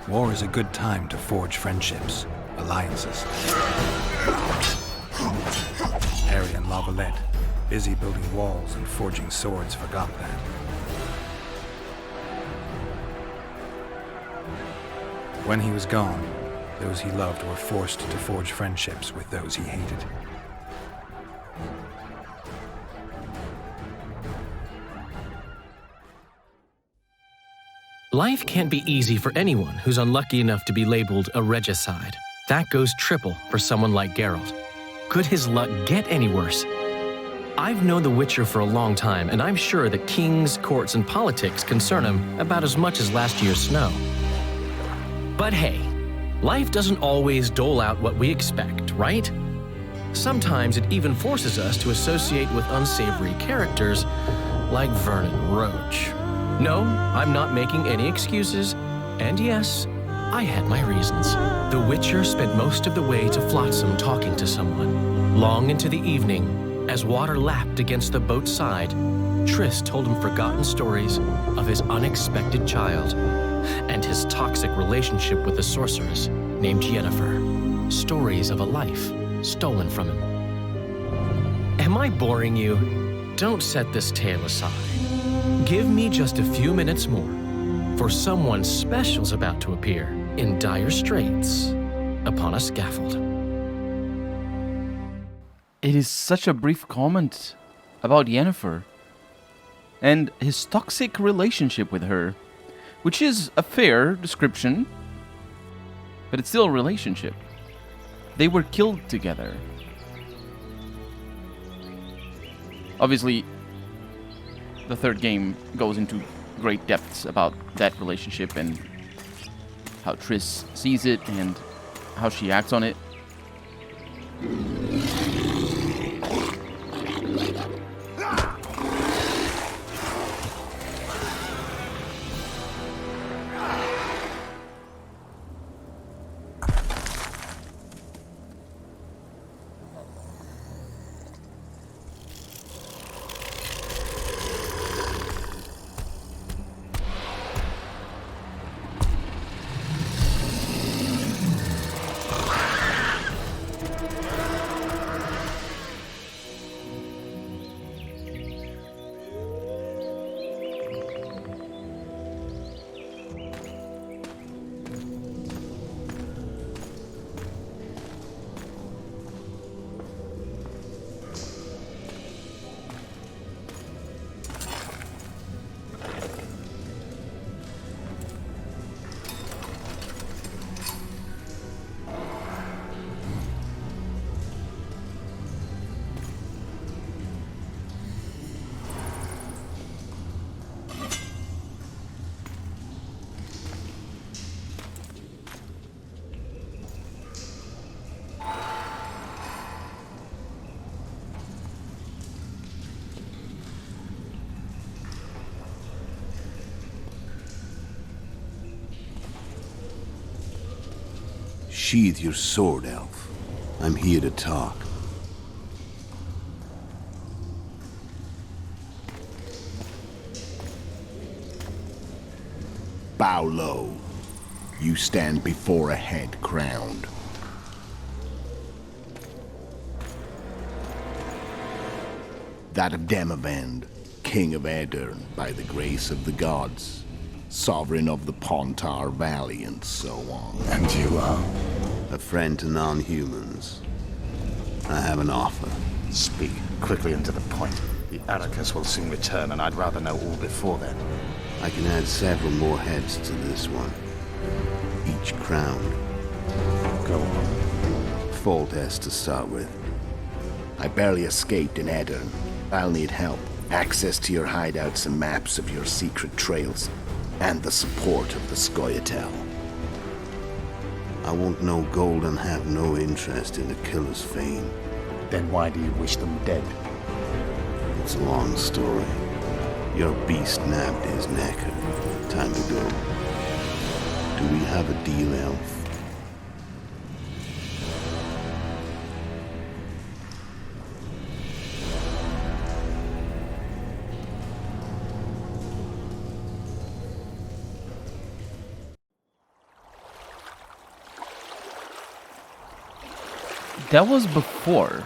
War is a good time to forge friendships, alliances. Harry and Lavalette, busy building walls and forging swords, forgot that. When he was gone, those he loved were forced to forge friendships with those he hated. Life can't be easy for anyone who's unlucky enough to be labeled a regicide. That goes triple for someone like Geralt. Could his luck get any worse? I've known The Witcher for a long time, and I'm sure that kings, courts, and politics concern him about as much as last year's snow. But hey, life doesn't always dole out what we expect, right? Sometimes it even forces us to associate with unsavory characters like Vernon Roach. No, I'm not making any excuses, and yes, I had my reasons. The Witcher spent most of the way to Flotsam talking to someone. Long into the evening, as water lapped against the boat's side, Triss told him forgotten stories of his unexpected child and his toxic relationship with a sorceress named Yennefer. Stories of a life stolen from him. Am I boring you? Don't set this tale aside. Give me just a few minutes more, for someone special's about to appear in dire straits upon a scaffold. It is such a brief comment about Yennefer and his toxic relationship with her, which is a fair description, but it's still a relationship. They were killed together. Obviously, the third game goes into great depths about that relationship and how Triss sees it and how she acts on it. Sheathe your sword, elf. I'm here to talk. Bow low. You stand before a head crowned. That of Demavend, King of Aedirn, by the grace of the gods, sovereign of the Pontar Valley, and so on. And you are? A friend to non-humans. I have an offer. Speak quickly and to the point. The Arrakis will soon return, and I'd rather know all before then. I can add several more heads to this one. Each crowned. Go on. Foltest to start with. I barely escaped in Aedirn. I'll need help. Access to your hideouts and maps of your secret trails. And the support of the Scoia'tael. I want no gold and have no interest in the killer's fame. Then why do you wish them dead? It's a long story. Your beast nabbed his neck. Time to go. Do we have a deal, elf? That was before,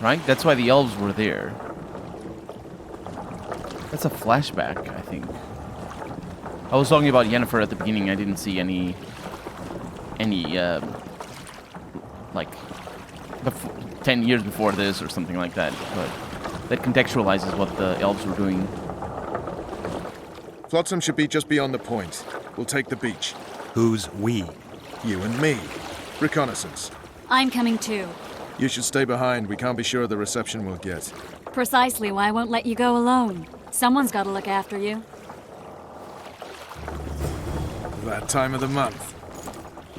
right? That's why the elves were there. That's a flashback, I think. I was talking about Yennefer at the beginning. I didn't see any like, 10 years before this or something like that. But that contextualizes what the elves were doing. Flotsam should be just beyond the point. We'll take the beach. Who's we? You and me. Reconnaissance. I'm coming too. You should stay behind. We can't be sure of the reception we'll get. Precisely why I won't let you go alone. Someone's got to look after you. That time of the month.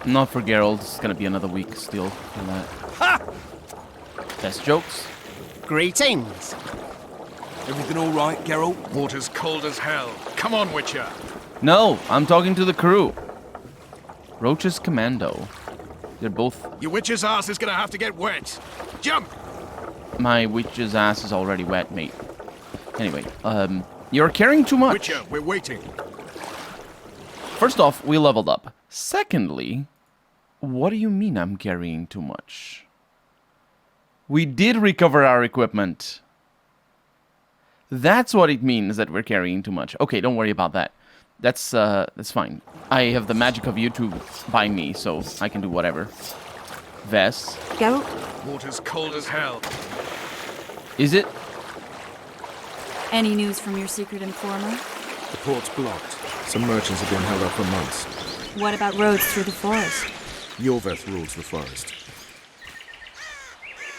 Not for Geralt. It's gonna be another week still for that. Ha! Best jokes. Greetings. Everything all right, Geralt? Water's cold as hell. Come on, Witcher. No, I'm talking to the crew. Roach's commando. They're both... Your witch's ass is gonna have to get wet. Jump! My witch's ass is already wet, mate. Anyway, you're carrying too much. Witcher, we're waiting. First off, we leveled up. Secondly, what do you mean I'm carrying too much? We did recover our equipment. That's what it means that we're carrying too much. Okay, don't worry about that. That's fine. I have the magic of YouTube by me, so I can do whatever. Vess. Go. Water's cold as hell. Is it? Any news from your secret informer? The port's blocked. Some merchants have been held up for months. What about roads through the forest? Yorveth rules the forest.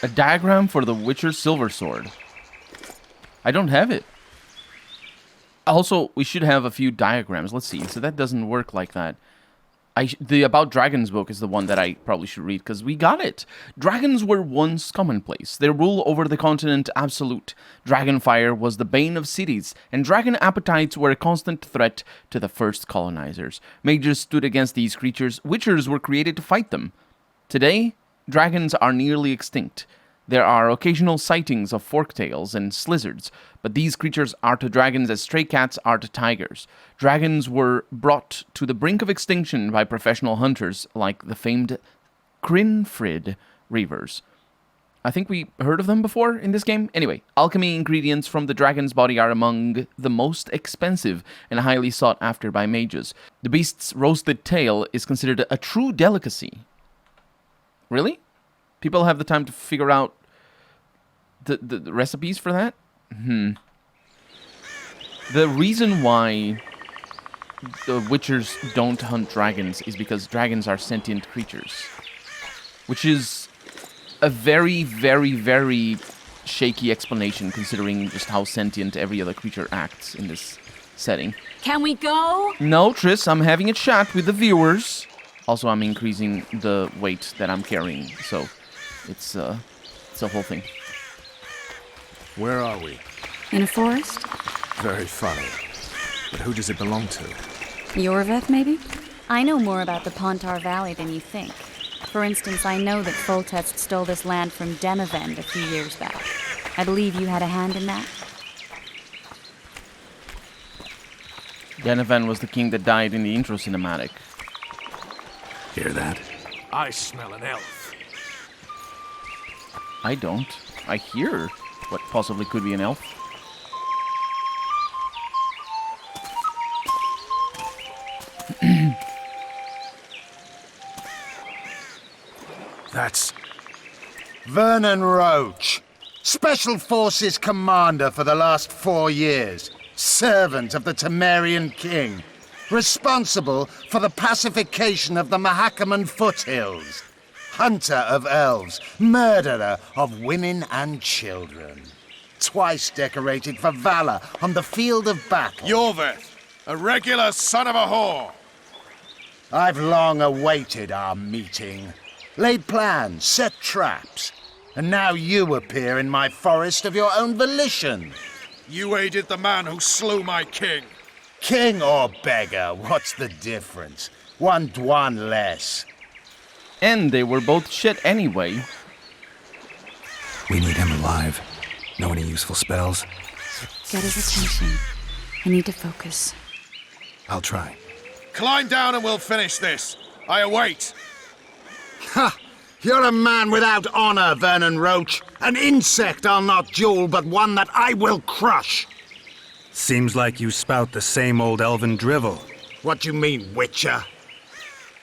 A diagram for the Witcher's Silver Sword. I don't have it. Also, we should have a few diagrams. Let's see. So that doesn't work like that. The About Dragons book is the one that I probably should read, because we got it. Dragons were once commonplace. Their rule over the continent absolute. Dragonfire was the bane of cities, and dragon appetites were a constant threat to the first colonizers. Mages stood against these creatures. Witchers were created to fight them. Today, dragons are nearly extinct. There are occasional sightings of forktails and slizzards, but these creatures are to dragons as stray cats are to tigers. Dragons were brought to the brink of extinction by professional hunters like the famed Crinfrid Reavers. I think we heard of them before in this game. Anyway, alchemy ingredients from the dragon's body are among the most expensive and highly sought after by mages. The beast's roasted tail is considered a true delicacy. Really? People have the time to figure out the recipes for that? The reason why the Witchers don't hunt dragons is because dragons are sentient creatures. Which is a very, very, very shaky explanation considering just how sentient every other creature acts in this setting. Can we go? No, Triss, I'm having a chat with the viewers. Also, I'm increasing the weight that I'm carrying, so it's a whole thing. Where are we? In a forest? Very funny. But who does it belong to? Yorveth, maybe? I know more about the Pontar Valley than you think. For instance, I know that Foltest stole this land from Demavend a few years back. I believe you had a hand in that? Demavend was the king that died in the intro cinematic. Hear that? I smell an elf. I don't. I hear what possibly could be an elf. That's... Vernon Roach, Special Forces Commander for the last 4 years, servant of the Temerian King, responsible for the pacification of the Mahakaman foothills, hunter of elves, murderer of women and children, twice decorated for valor on the field of battle. Yorveth, a regular son of a whore. I've long awaited our meeting, laid plans, set traps, and now you appear in my forest of your own volition. You aided the man who slew my king. King or beggar, what's the difference? One dwan less. And they were both shit anyway. We need him alive. Know any useful spells? Get his attention. I need to focus. I'll try. Climb down and we'll finish this. I await. Ha! You're a man without honor, Vernon Roach. An insect I'll not duel, but one that I will crush. Seems like you spout the same old elven drivel. What do you mean, Witcher?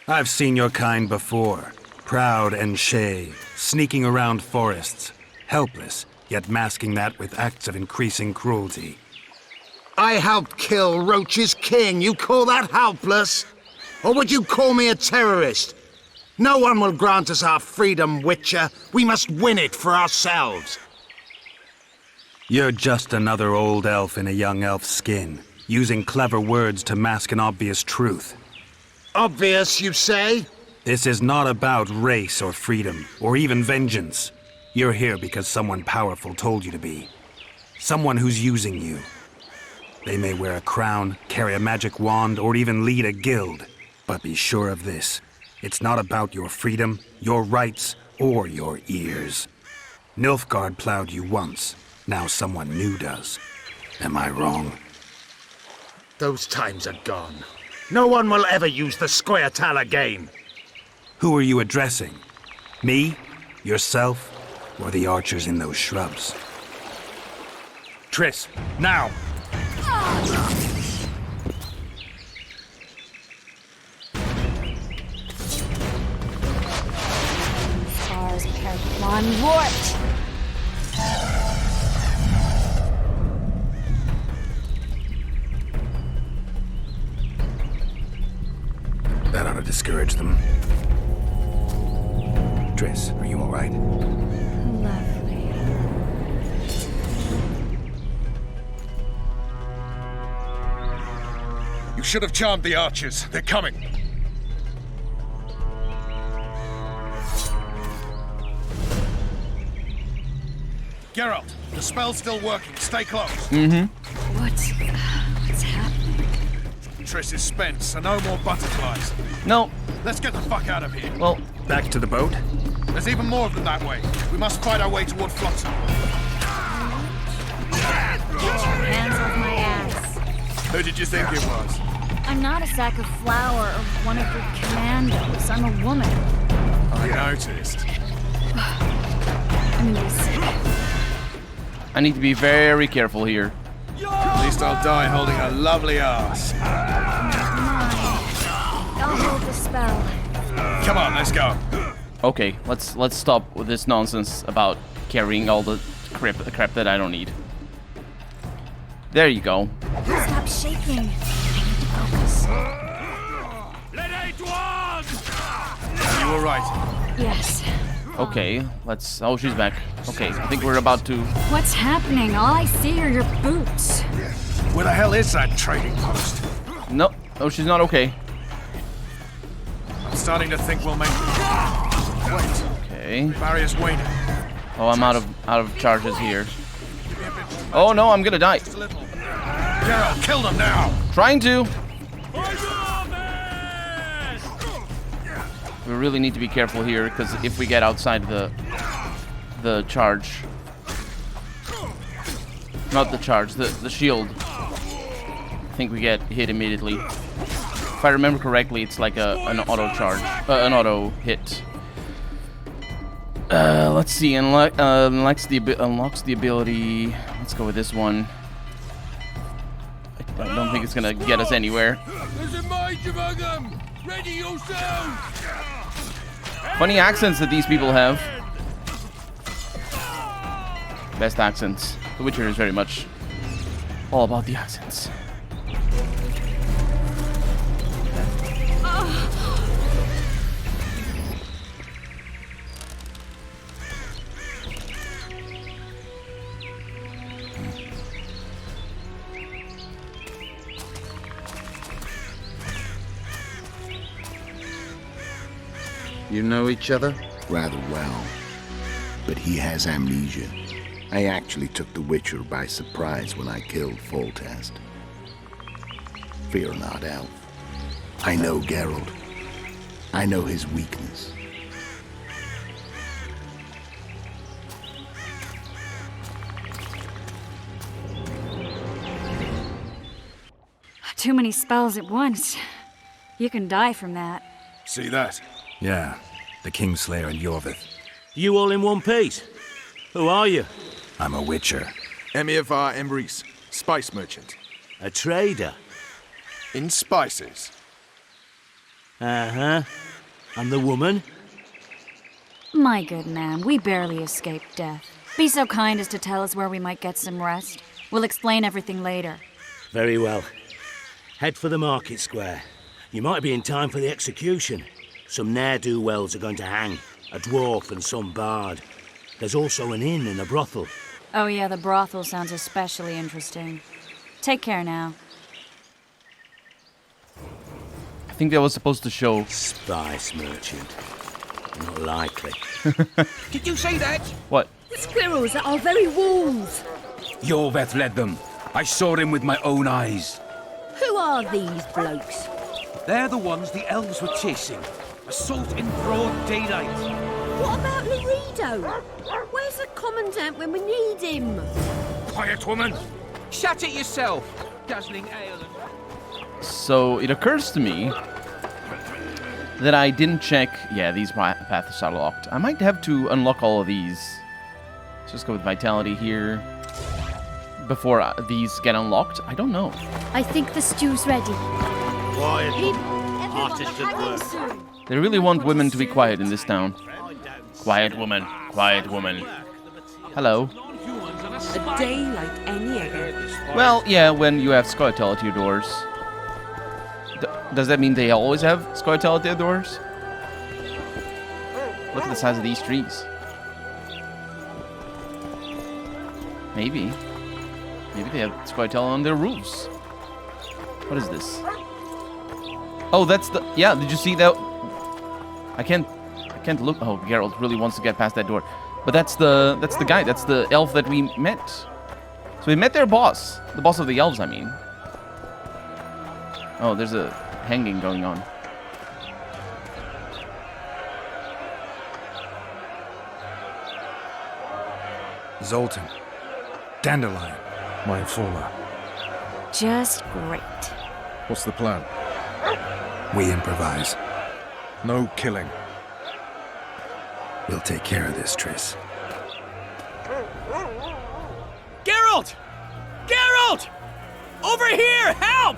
I've seen your kind before. Proud and shay, sneaking around forests. Helpless, yet masking that with acts of increasing cruelty. I helped kill Roach's king. You call that helpless? Or would you call me a terrorist? No one will grant us our freedom, Witcher. We must win it for ourselves. You're just another old elf in a young elf's skin, using clever words to mask an obvious truth. Obvious, you say? This is not about race or freedom, or even vengeance. You're here because someone powerful told you to be. Someone who's using you. They may wear a crown, carry a magic wand, or even lead a guild. But be sure of this. It's not about your freedom, your rights, or your ears. Nilfgaard plowed you once. Now someone new does. Am I wrong? Those times are gone. No one will ever use the Scoia'tael again. Who are you addressing? Me? Yourself? Or the archers in those shrubs? Triss, now! Scars Perplon Wart! That ought to discourage them. Triss, are you all right? Lovely. You should have charmed the archers. They're coming. Geralt, the spell's still working. Stay close. What's happening? Triss is spent, so no more butterflies. No. Let's get the fuck out of here. Well, Back to the boat? There's even more of them that way. We must fight our way toward Flotsam. Get your hands off my ass. Who did you think it was? I'm not a sack of flour or one of your commandos. I'm a woman. I noticed. I'm gonna see. I need to be very careful here. At least I'll die holding a lovely ass. I'll hold the spell. Come on, let's go. Okay, let's stop with this nonsense about carrying all the crap that I don't need. There you go. Stop shaking. I need to focus. You all right? Yes. Okay, let's... Oh, she's back. Okay, I think we're about to... What's happening? All I see are your boots. Where the hell is that trading post? No, oh, she's not okay. I'm starting to think we'll make it. Wait, Okay. barrier's waning. Oh, I'm out of charges here. Oh no, I'm gonna die. Just a little. Geralt, kill them now! Trying to. We really need to be careful here, because if we get outside the charge, not the charge, the shield, I think we get hit immediately. If I remember correctly, it's like an auto charge, an auto hit. Let's see, unlocks the ability. Let's go with this one. I don't think it's gonna get us anywhere. There's a mage among them! Ready yourself! Funny accents that these people have. Best accents. The Witcher is very much all about the accents. You know each other? Rather well. But he has amnesia. I actually took the Witcher by surprise when I killed Foltest. Fear not, Elf. I know Geralt. I know his weakness. Too many spells at once. You can die from that. See that? Yeah. the Kingslayer and Yorvith. You all in one piece? Who are you? I'm a witcher. Emir var Emrys, spice merchant. A trader? In spices. Uh-huh. And the woman? My good man, we barely escaped death. Be so kind as to tell us where we might get some rest. We'll explain everything later. Very well. Head for the market square. You might be in time for the execution. Some ne'er-do-wells are going to hang. A dwarf and some bard. There's also an inn and a brothel. Oh yeah, the brothel sounds especially interesting. Take care now. I think that was supposed to show. Spice merchant. Not likely. Did you say that? What? The squirrels at our very walls. Yorveth led them. I saw him with my own eyes. Who are these blokes? They're the ones the elves were chasing. Assault in broad daylight. What about Laredo? Where's the commandant when we need him? Quiet, woman! Shut it yourself! Dazzling ale. So it occurs to me that I didn't check. Yeah, these paths are locked. I might have to unlock all of these. Let's just go with Vitality here. Before these get unlocked? I don't know. I think the stew's ready. Quiet. Artist at work. They really want women to be quiet in this town. Quiet woman. Quiet woman. Hello. A day like any other. Well, yeah, when you have Scoia'tael at your doors. Does that mean they always have Scoia'tael at their doors? Look at the size of these trees. Maybe. Maybe they have Scoia'tael on their roofs. What is this? Oh, that's the... Yeah, did you see that? I can't look... Oh, Geralt really wants to get past that door. But that's the guy. That's the elf that we met. So we met their boss. The boss of the elves, I mean. Oh, there's a hanging going on. Zoltan. Dandelion. My informer. Just great. What's the plan? We improvise. No killing. We'll take care of this, Triss. Geralt! Geralt! Over here! Help!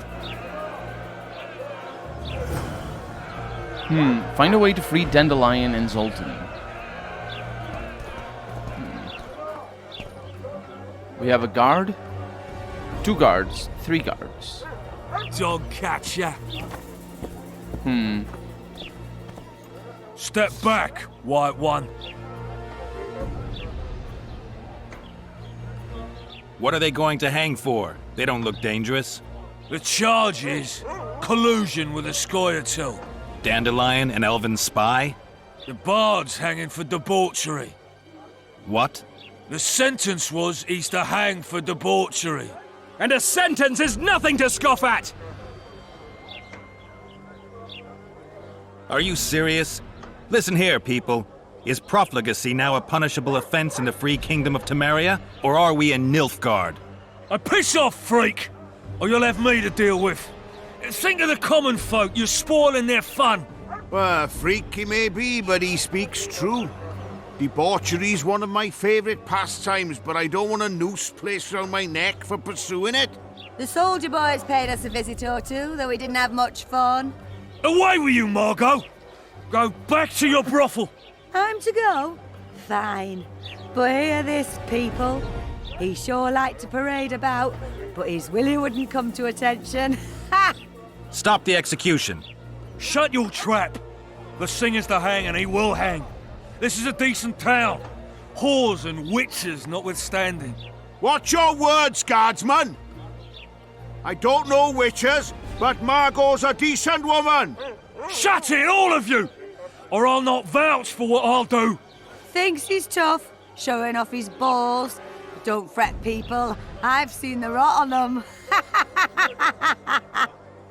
Find a way to free Dandelion and Zoltan. We have a guard, 2 guards, 3 guards. Dog catcher. Step back, White One. What are they going to hang for? They don't look dangerous. The charge is collusion with a Scoia'tael. Dandelion, an elven spy? The bard's hanging for debauchery. What? The sentence was he's to hang for debauchery. And a sentence is nothing to scoff at! Are you serious? Listen here, people. Is profligacy now a punishable offense in the free kingdom of Temeria? Or are we in Nilfgaard? Piss off, freak! Or you'll have me to deal with. Think of the common folk, you're spoiling their fun. Well, freak he may be, but he speaks true. Debauchery's one of my favourite pastimes, but I don't want a noose placed around my neck for pursuing it. The soldier boys paid us a visit or two, though we didn't have much fun. Away with you, Margot! Go back to your brothel. Time to go? Fine. But hear this, people. He sure liked to parade about, but his Willie wouldn't come to attention. Ha! Stop the execution. Shut your trap. The singer's to hang and he will hang. This is a decent town. Whores and witches notwithstanding. Watch your words, guardsman! I don't know witches, but Margot's a decent woman! Shut it, all of you! Or I'll not vouch for what I'll do. Thinks he's tough, showing off his balls. Don't fret, people. I've seen the rot on them.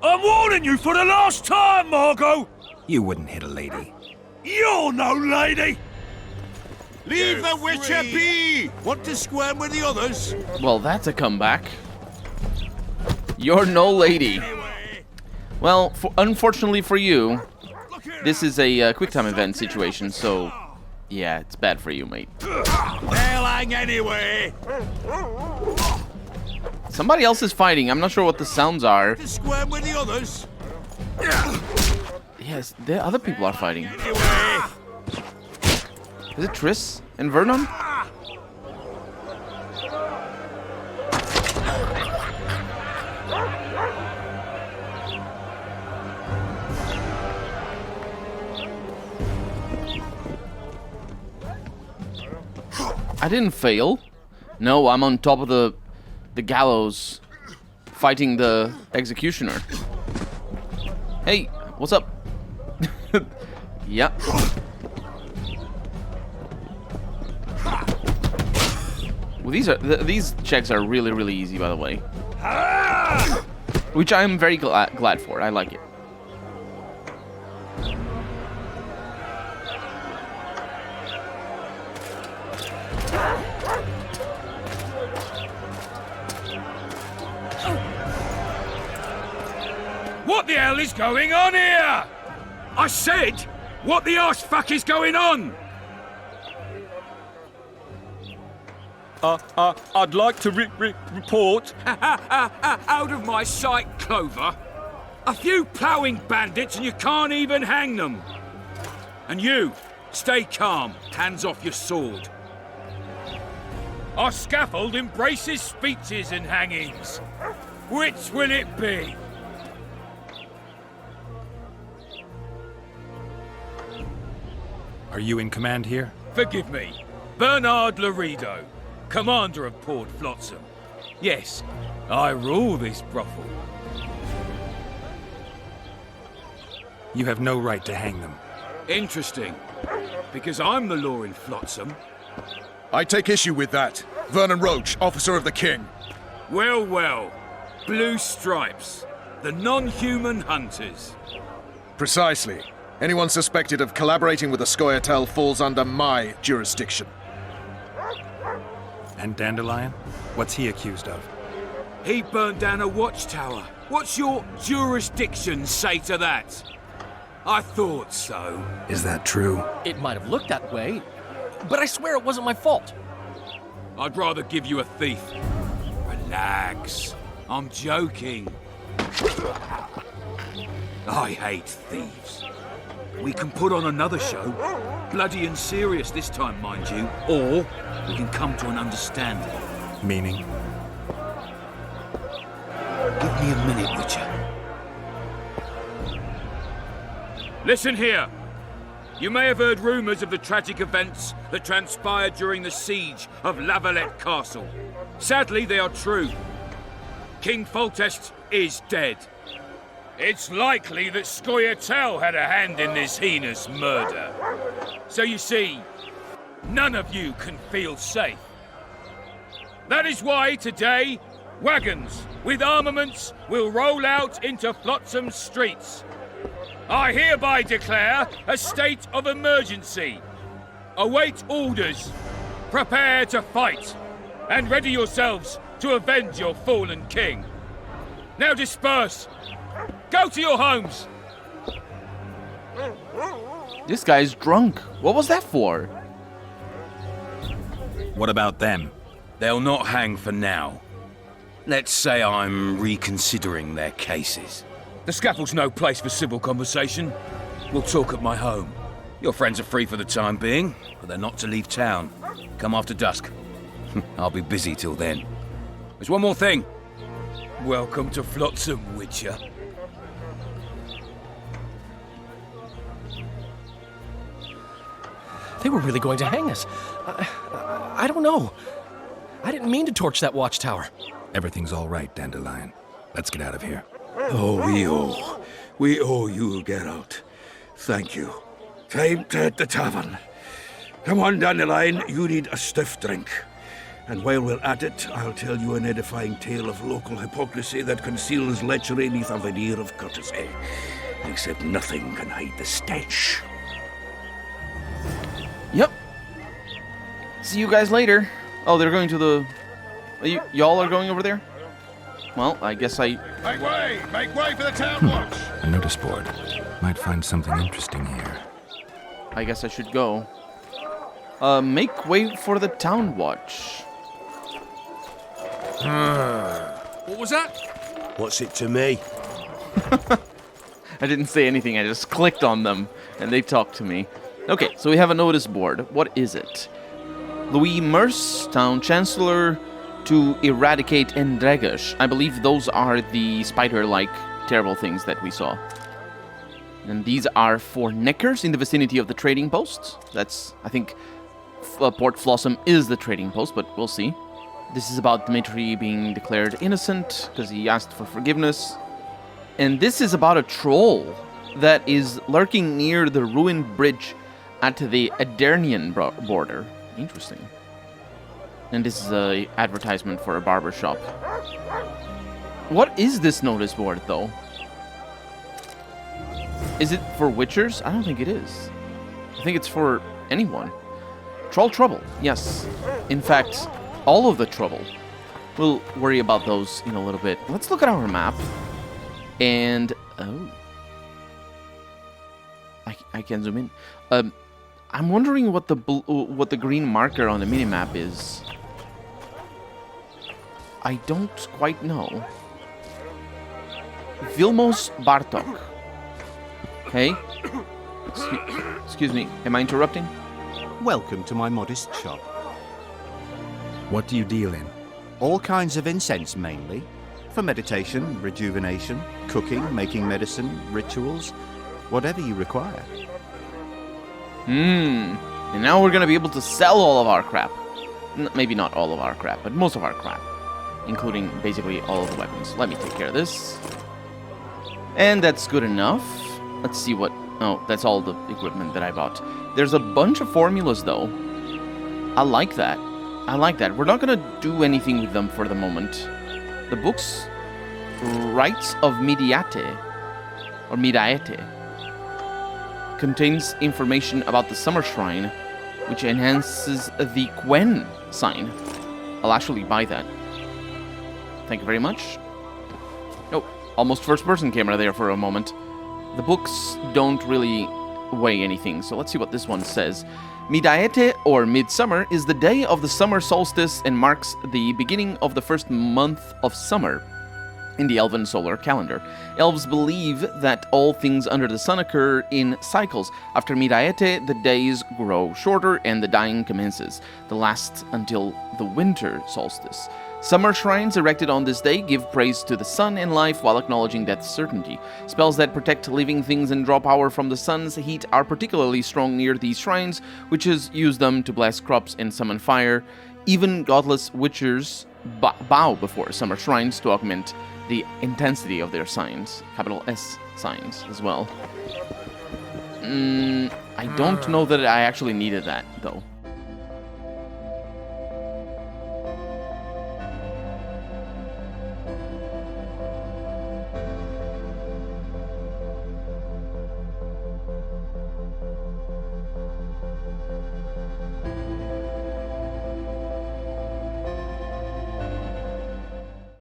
I'm warning you for the last time, Margot! You wouldn't hit a lady. You're no lady! Leave the witcher be! Want to squirm with the others? Well, that's a comeback. You're no lady. Well, unfortunately for you, this is a quick time event situation, so yeah, it's bad for you, mate. They'll hang anyway. Somebody else is fighting. I'm not sure what the sounds are. Square with the others. Yes, the other people are fighting. Is it Triss and Vernon? I didn't fail. No, I'm on top of the gallows fighting the executioner. Hey, what's up? Yeah. Well, these checks are really easy, by the way. Which I'm very glad for. I like it. What the hell is going on here? I said, what the arse fuck is going on? I'd like to report. Out of my sight, Clover. A few ploughing bandits and you can't even hang them. And you, stay calm, hands off your sword. Our scaffold embraces speeches and hangings. Which will it be? Are you in command here? Forgive me. Bernard Laredo, commander of Port Flotsam. Yes, I rule this brothel. You have no right to hang them. Interesting. Because I'm the law in Flotsam. I take issue with that. Vernon Roach, officer of the king. Well, well. Blue stripes. The non-human hunters. Precisely. Anyone suspected of collaborating with the Scoia'tael falls under my jurisdiction. And Dandelion? What's he accused of? He burned down a watchtower. What's your jurisdiction say to that? I thought so. Is that true? It might have looked that way, but I swear it wasn't my fault. I'd rather give you a thief. Relax. I'm joking. I hate thieves. We can put on another show. Bloody and serious this time, mind you. Or we can come to an understanding. Meaning? Give me a minute, Witcher. Listen here. You may have heard rumors of the tragic events that transpired during the siege of Lavalette Castle. Sadly, they are true. King Foltest is dead. It's likely that Scoia'tael had a hand in this heinous murder. So you see, none of you can feel safe. That is why today, wagons with armaments will roll out into Flotsam's streets. I hereby declare a state of emergency. Await orders. Prepare to fight. And ready yourselves to avenge your fallen king. Now disperse. Go to your homes! This guy's drunk. What was that for? What about them? They'll not hang for now. Let's say I'm reconsidering their cases. The scaffold's no place for civil conversation. We'll talk at my home. Your friends are free for the time being, but they're not to leave town. Come after dusk. I'll be busy till then. There's one more thing. Welcome to Flotsam, Witcher. They were really going to hang us. I don't know. I didn't mean to torch that watchtower. Everything's all right, Dandelion. Let's get out of here. Oh, we owe you, Geralt. Thank you. Time to hit the tavern. Come on, Dandelion, you need a stiff drink. And while we're at it, I'll tell you an edifying tale of local hypocrisy that conceals lechery beneath a veneer of courtesy. Except nothing can hide the stench. Yep. See you guys later. Oh, they're going to the... Y'all are going over there? Well, I guess I... Make way! Make way for the town watch! A notice board. Might find something interesting here. I guess I should go. Make way for the town watch. What was that? What's it to me? I didn't say anything, I just clicked on them, and they talked to me. Okay, so we have a notice board. What is it? Louis Merce, Town Chancellor, to eradicate Endregash. I believe those are the spider-like terrible things that we saw. And these are for Neckers in the vicinity of the trading post. That's, I think, Port Flotsam is the trading post, but we'll see. This is about Dmitri being declared innocent because he asked for forgiveness. And this is about a troll that is lurking near the ruined bridge at the Adernian border. Interesting. And this is an advertisement for a barber shop. What is this notice board, though? Is it for witchers? I don't think it is. I think it's for anyone. Troll trouble, yes. In fact, all of the trouble. We'll worry about those in a little bit. Let's look at our map. And, oh. I can zoom in. I'm wondering what the green marker on the minimap is. I don't quite know. Vilmos Bartok. Hey? Excuse me, am I interrupting? Welcome to my modest shop. What do you deal in? All kinds of incense mainly. For meditation, rejuvenation, cooking, making medicine, rituals, whatever you require. And now we're gonna be able to sell all of our crap. Maybe not all of our crap, but most of our crap. Including basically all of the weapons. Let me take care of this. And that's good enough. Let's see what... Oh, that's all the equipment that I bought. There's a bunch of formulas, though. I like that. I like that. We're not going to do anything with them for the moment. The book's Rites of Mediate, or Mediate, contains information about the Summer Shrine, which enhances the Quen sign. I'll actually buy that. Thank you very much. Oh, almost first-person camera there for a moment. The books don't really weigh anything, so let's see what this one says. Midaete, or Midsummer, is the day of the summer solstice and marks the beginning of the first month of summer in the Elven solar calendar. Elves believe that all things under the sun occur in cycles. After Midaete, the days grow shorter and the dying commences, the last until the winter solstice. Summer shrines erected on this day give praise to the sun and life while acknowledging death's certainty. Spells that protect living things and draw power from the sun's heat are particularly strong near these shrines, witches use them to bless crops and summon fire. Even godless witchers bow before summer shrines to augment the intensity of their signs, capital S signs as well. I don't know that I actually needed that, though.